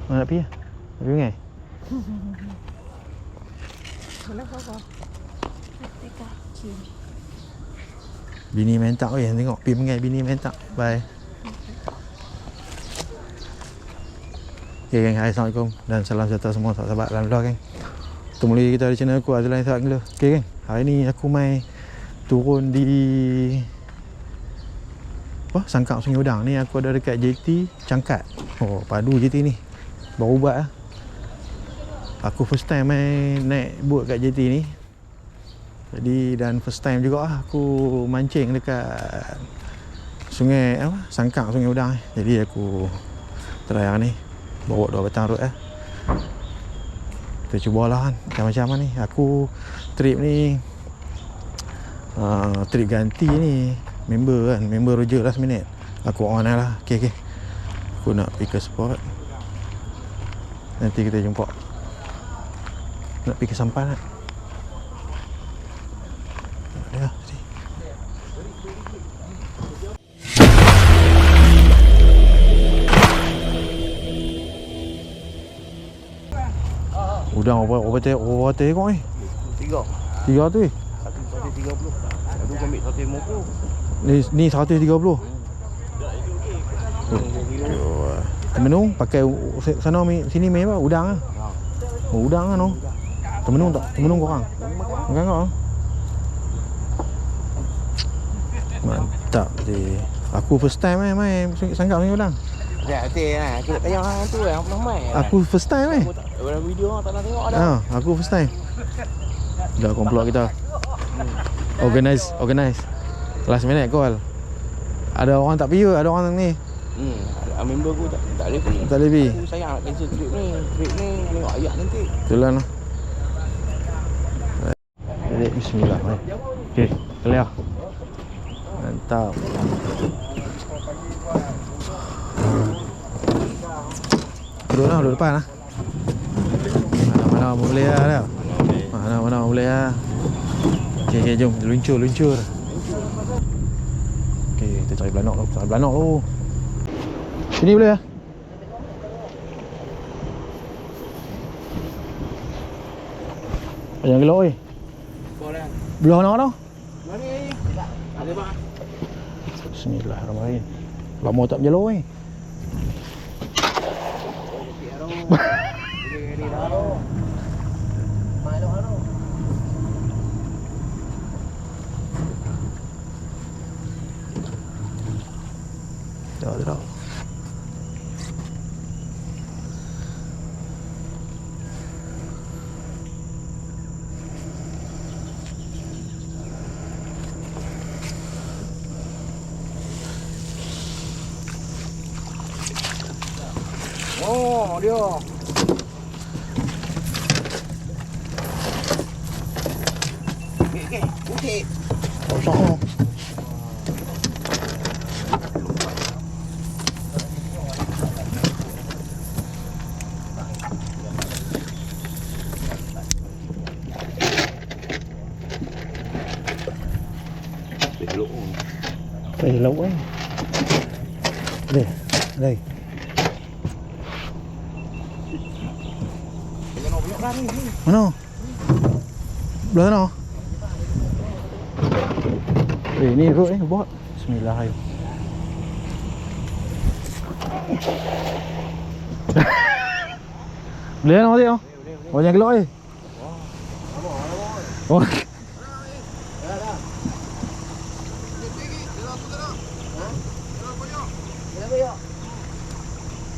Nak pergi? Nak pergi sungai? Boleh apa? Kaki. Bini main tak weh, tengok pergi mengai bini main tak. Bye. Okay geng, hai, Assalamualaikum dan salam sejahtera semua sahabat dalam vlog geng. Ketemu lagi kita di channel aku Azlan Ishak Angler. Okay geng, hari ni aku mai turun di Sangkap Sungai Udang. Ni aku ada dekat JT Cangkat. Oh, padu JT ni. Baru buat lah. Aku first time main naik boat kat JT ni. Jadi dan first time juga lah aku mancing dekat sungai Sangkap Sungai Udang. Jadi aku try yang ni. Bawa 2 batang rod lah. Kita cubalah kan macam-macam ni. Aku trip ni trip ganti ni. Member Roger last minute. Aku on lah. Okay. Aku nak pergi ke spot. Nanti kita jumpa. Nak pergi ke sampan lah. Ya, sini. Udang apa tengok ni? 3 tu eh? 130. Aduh kau ambil 150. Ni 130. Temenung pakai sana sini main apa? Udang ah. Oh, udang ah no. Temenung tak? Temenung korang. Makan kau. Mantap je. Aku first time main Sangkap Sungai Udang. Ya, aku tak tayang tu yang pernah main. Aku first time Dalam video tak nak tengok dah. aku first time. Dah komplot kita. Organize. Last minute call. Ada orang tak pergi, ada orang ni. Ada member aku tak boleh pergi. Tak boleh pergi. Aku sayang nak cancel trip ni tengok ayat nanti. Itulah noh. Jadi bismillah. Okey, clear. Mantap. Duduk depan lah. Mana boleh lah. Mana boleh lah. Okey, jom luncur. Okey, kita cari belanok dulu. Sini boleh lah. Jangan gelap weh. Boleh. Belah mana dah? Mari. Ada bang. Bismillahirrahmanirrahim. Lama tak berjalan weh. Tak. Oh, dia. Okey. Tak usah. Elok kan. Đây. Mana? Belah sana. Ni rod ni buat. Bismillahirrahmanirrahim. Boleh nak tengok? Oh jangan gelap ni. Oh.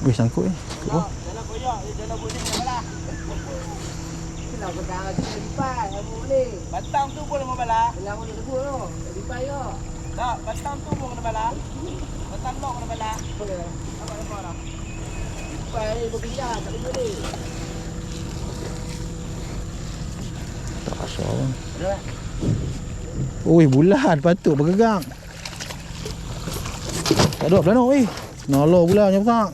Wih, sangkut ni. Jalan koyak, jalan boleh belah. Kita pegang lagi lipat, boleh. Batang tu boleh membelah. Belah boleh debur tu. Lipat yo. Tak, batang tu pun kena belah. Batang lok kena belah. Boleh. Apa dah? Lipat ni berpindah, tak boleh. Tak asal pun. Ui, bulan patut bergegang. Tak ada belanok weh. Nolo pula macam tak.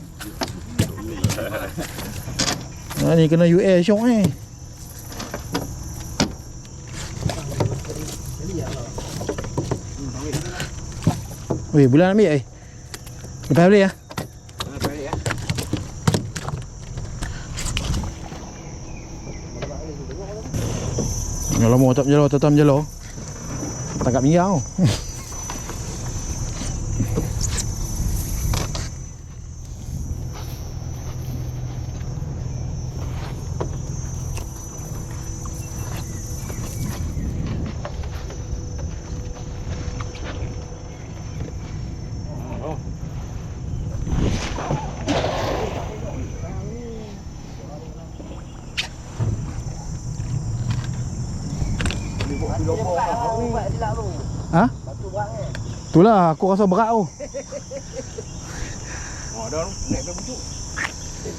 Ni kena UA syok ni. Weh, bulan ambil Lepas balik lah. Alamak, tak menjelo, tetap menjelo. Tangkap pinggang tau. Ha? Batu berat kan? Itulah aku rasa berat tu. Oh, dah naik ke pucuk.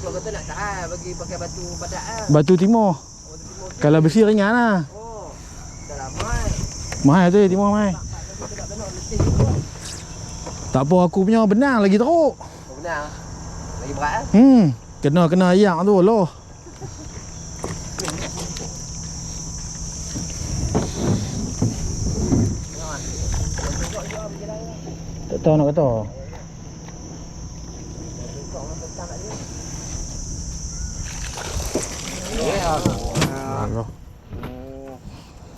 Kalau kata nak tahan bagi pakai batu padat ah. Batu timur. Batu timur. Kalau besi ringan lah. Oh. Dah lama. Mahal tu timur mahal. Kita tak benar letih juga. Tak apa, aku punya benang lagi teruk. Oh, benar. Lagi berat ah. Kena ayak tu loh. Tak tahu nak kata.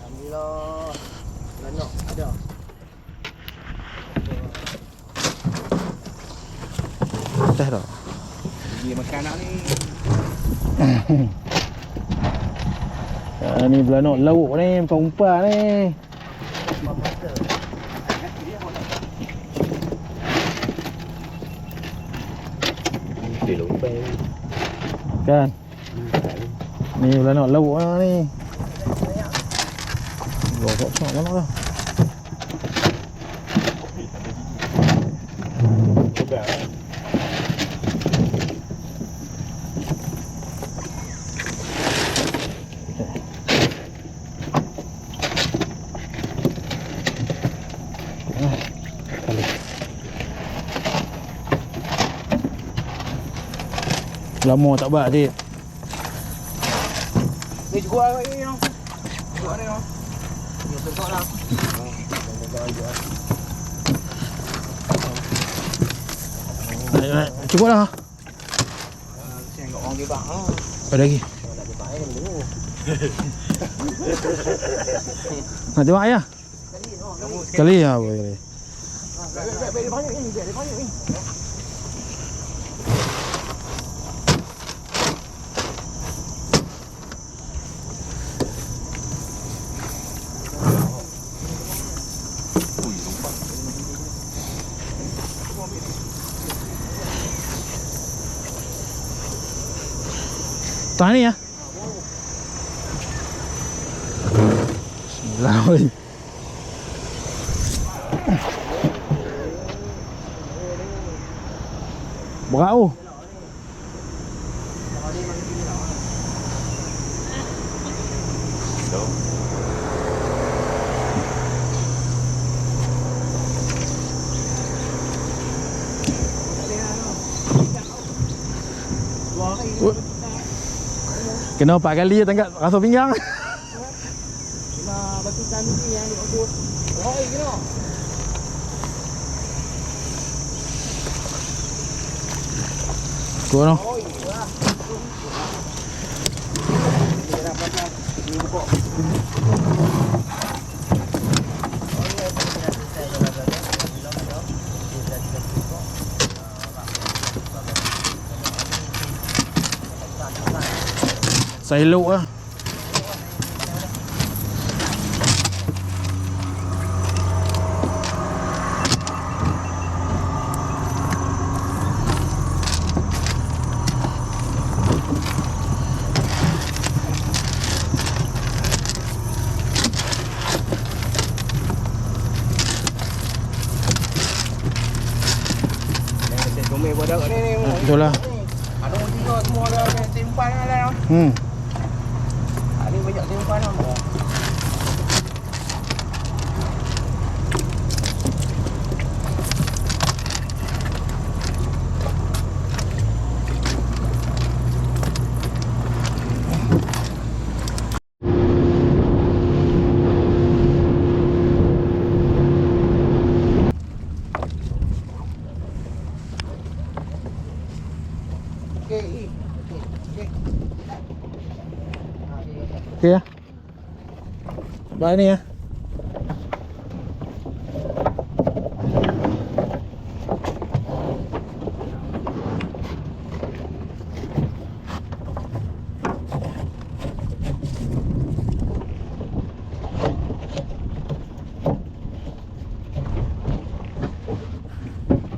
Alhamdulillah. Lanok ada. Teh dah. Dia makan anak ni. Ni belanok lauk ni, umpan ni. Kan? Ni belanok lauk lah ni. Gosok-gosok mana dah. Lama tak buat adik. Ni cukup lah ni. Cukup ni. Ya betul lah. Cukup lah. Saya enggak orang dia bang. Ada lagi. Nak dia bang ni dulu. Nak tengok ayah? Sekali ya boleh. Dia banyak ni, dia banyak ni. Tahan ni ya. Bismillah. Berat tu. Kena 4 kali tangkap rasa pinggang. Kena batu kami ni yang diobot. Oh, kena. Kau no. Oh, iya. Dia dah pasang. Ni buka. Saya elok lah. Comel buat ni. Betul lah. Ada orang tiga semua ada simpan lah. Ada banyak simpan lah. Okey ya. Baik ni ya.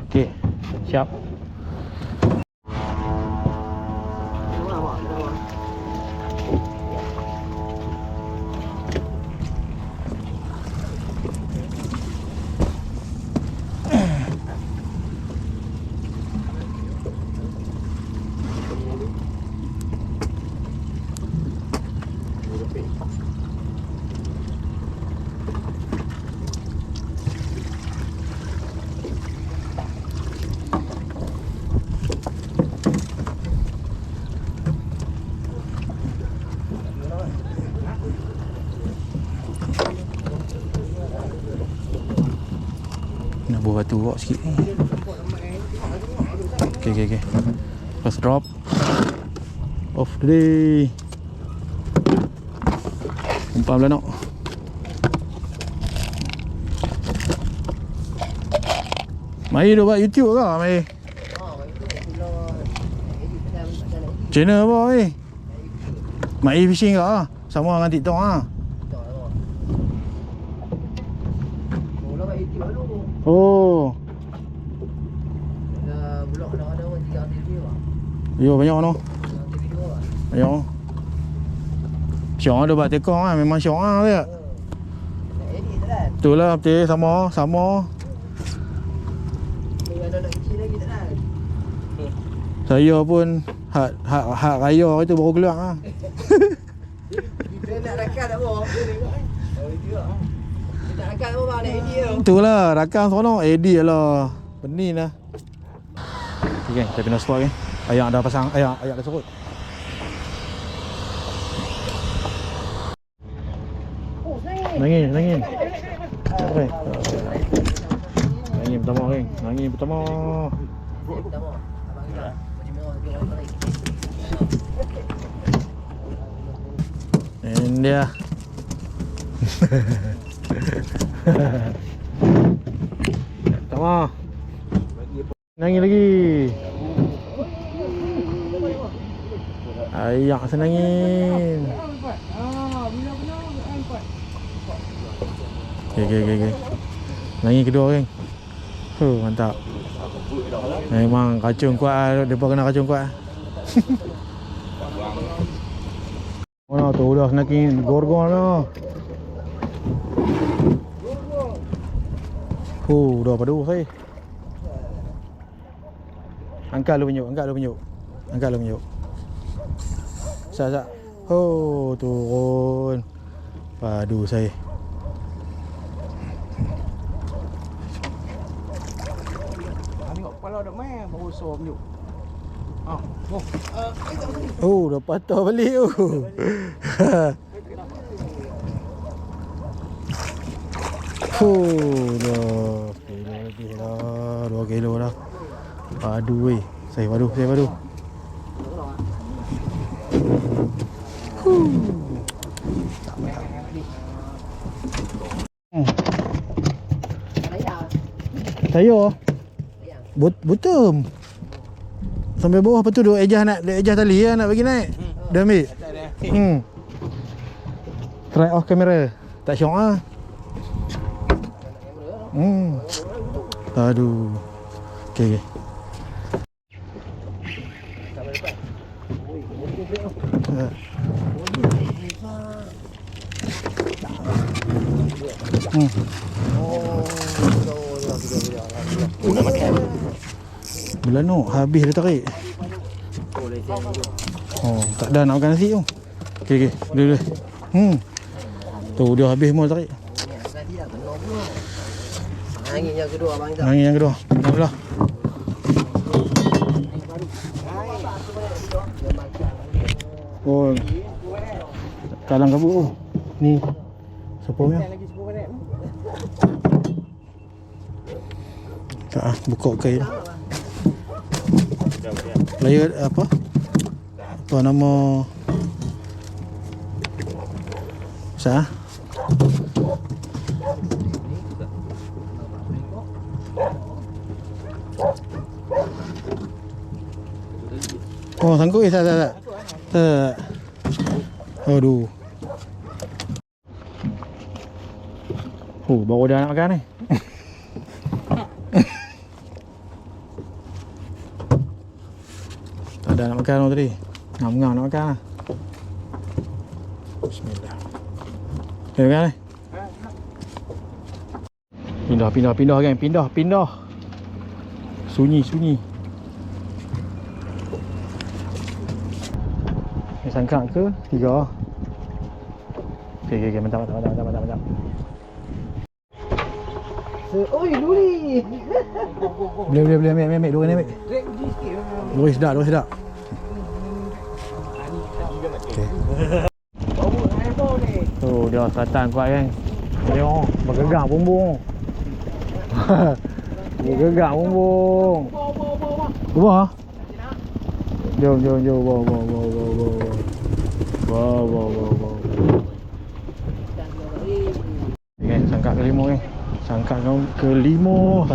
Okey, siap. Nak buat batu rock sikit ni. Okay. First drop of the day. Umpan belanok. Mai dah buat YouTube ke Mai? Channel apa Mai? Mai fishing ke? Sama dengan TikTok ah. Oh. Ada blog ada orang 3 video ah. Yo banyak no. Video ah. Banyak. Syong ada buat tekong ah, memang syong ah dia. Edit kan. Betul lah, betul sama. Ada nak kecil lagi tak kan. Saya pun hak raya itu baru keluar ah. Dia nak rakam tak apa? Video ah. Dia nak rakam apa bang nak edit tu. Itulah, rakam seronok, edit lah. Pening lah. Okay, kita pindah spot kan. Ayak dah pasang, ayak dah surut. Nangin. Okay. Nangin pertama kan. Nangin pertama. Pertama. Abang kita. Macam mana dia orang balik. And dia. Pertama. Nangin lagi. Ayak senangin. Okay. Nangin kedua kan. Mantap. Memang kacung kuat lah. Mereka kena kacung kuat lah. Mana tu udah snaking gorgon lah. Dah padu saya. Angkat lu penjuk. Sat. Turun. Padu saya. Tengok kepala dah main baru suruh penjuk. Dah patah balik tu. Dah kilo lebih lah. 2 kilo dah. Padu weh. Saya padu. Saya butum. Sampai bawah lepas tu duk ejah tali lah nak bagi naik. Dah ambil. Try off kamera. Tak syok ah. Aduh. Okay. Belanok habis dia tarik. Tak ada nak makan nasi tu. Okay. Dulu. Tu dia habis semua tarik. Angin yang kedua abang kita. Angin yang kedua. Alhamdulillah. Oh. Kalang kabut tu. Ni. Sepungnya. Tak buka kail. Layer apa? Apa nama? Sah? Oh, sangkut tak. Tak. Aduh. Oh, baru dah nak makan ni. Tak ada nak makan tadi. Ngam-ngam nak makan lah. Bismillah. Okay, makan ni. Pindah kan. Pindah. Sunyi. Ni sangkak ke? 3. Okay. Mantap. Oi, duri. Boleh ambil. Dua ni ambil. Rek uji sikit. Dua sedap. Okay. Bawa handphone ni. Tu dia selatan kuat kan. Tengok bergerak bumbung. Bergerak bumbung. Bawa. Jom. Bawa. Okay, sangkak kelima ni. Sangkak kelima.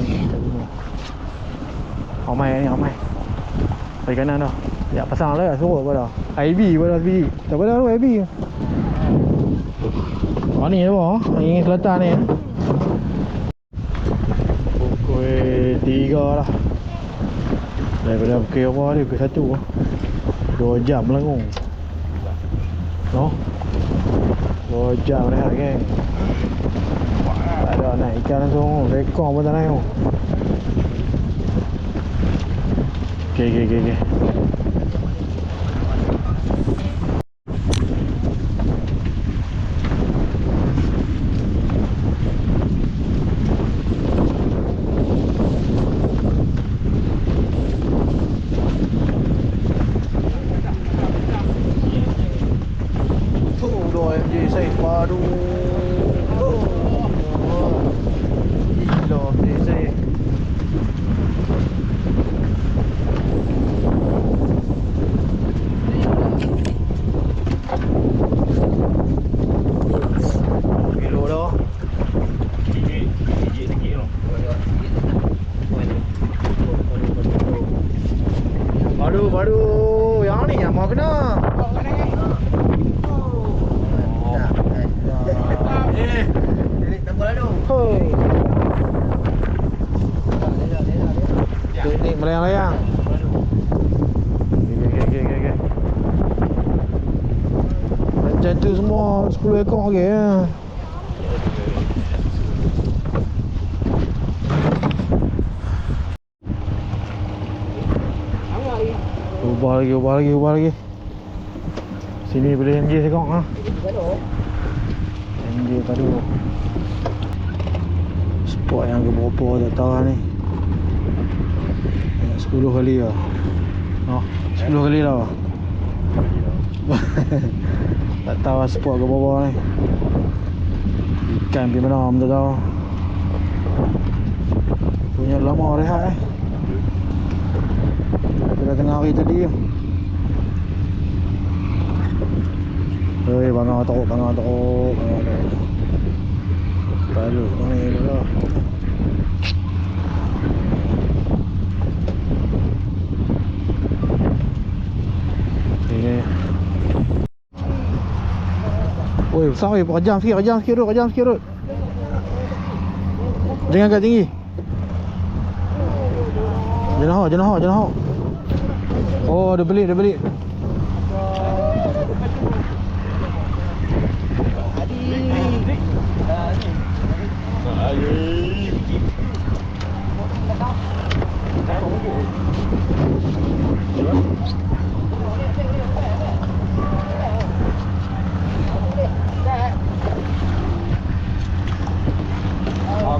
Ramai. Dari kanan dah. Ya pasang lah suruh pada. IB pada biji. Tak pada tu IB. Oh ni apa? Ini selatan ni. Pukul 3 lah. Daripada pukul apa dia? Pukul 1. 2 jam lengung. No? 2 jam rehat geng. Tak ada naik ikan langsung. Rekor pun tak naik. Okay. Tuh, MJ saya baru. Gila MJ saya. Kilo dah. Gigit sikit tu. Aduh, yang ni yang mau kena. Teknik melayang-layang. Okay. Macam tu semua 10 ekor lagi ya. Ubah lagi. Sini boleh MJ tengok ha. MJ padu. Spot yang berapa tak tahu ni. 10 kali lah. 10 kali lah. Tak tahu spot ke bawah ni. Ikan pergi mana tak tahu. Punya lama rehat Pada tengah hari tadi. Hei, bangang teruk. Balut ni dulu. Oi, besar weh, kejam sikit Rod. Jangan agak tinggi. Jangan hok. Oh, dia belit.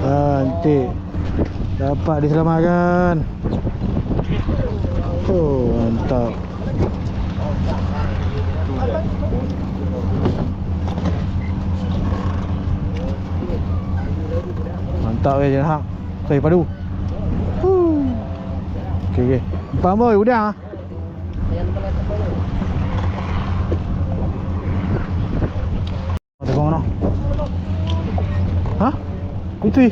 Cantik. Dapat diselamatkan. Oh, mantap. Mantap je hang. Saya padu. Okey. Empam boy udang ah. Tengok noh. Putih.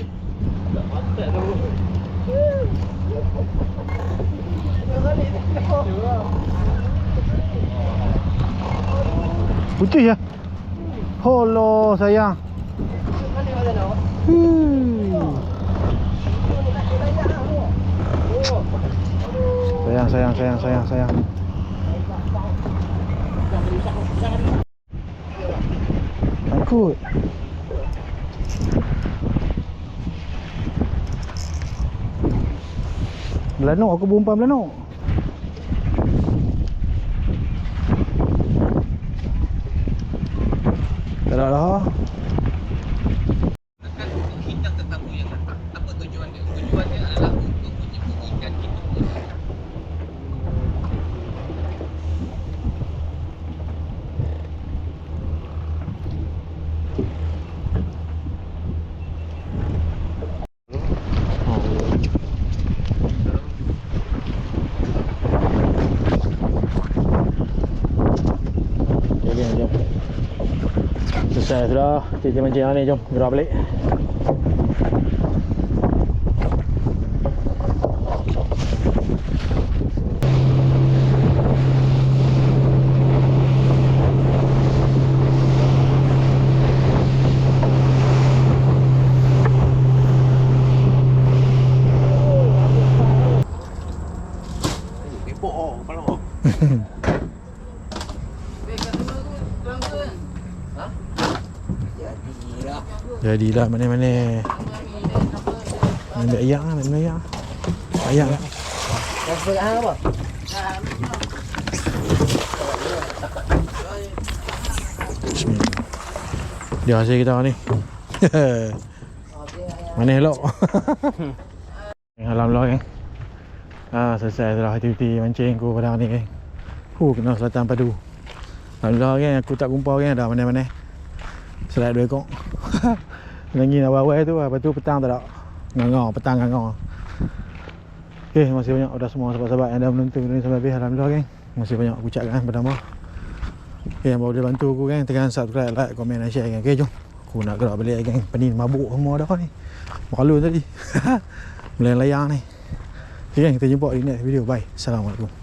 Putih ya? Holo sayang. Sayang. Takut. Belanok, aku berumpan belanok. Tak ada lah. Kita tetamu yang apa tujuan dia? Tujuan dia adalah untuk menyembunyikan hidup. Jom. Selesai sudah. Kita mancing ni, jom gerak balik. Kepok kepala. Jadilah mana-mana. Ambil ayak lah, ambil ayak. Ayak lah. Transfer hang apa? Bismillah. Dia hasil kita ni. Mana elok. Alhamdulillah kan. Selesai dah aktiviti mancing aku pada hari ni kan. Kena Selatan Padu. Alhamdulillah kan, aku tak kumpul kan dah mana-mana. Selat 2 ekor. Lagi awal-awal tu, lepas tu petang tak ada. Petang ngangau. Okay, masih banyak dah semua sahabat-sahabat yang dah menonton video ni sampai habis. Alhamdulillah kan. Masih banyak aku ucapkan pertama. Okay, yang boleh bantu aku kan, tekan subscribe, like, komen dan share kan. Okay, jom. Aku nak gerak balik kan. Penin mabuk semua dah ni. Malu tadi. Melayang-layang ni. Okay, kita jumpa di next video. Bye. Assalamualaikum.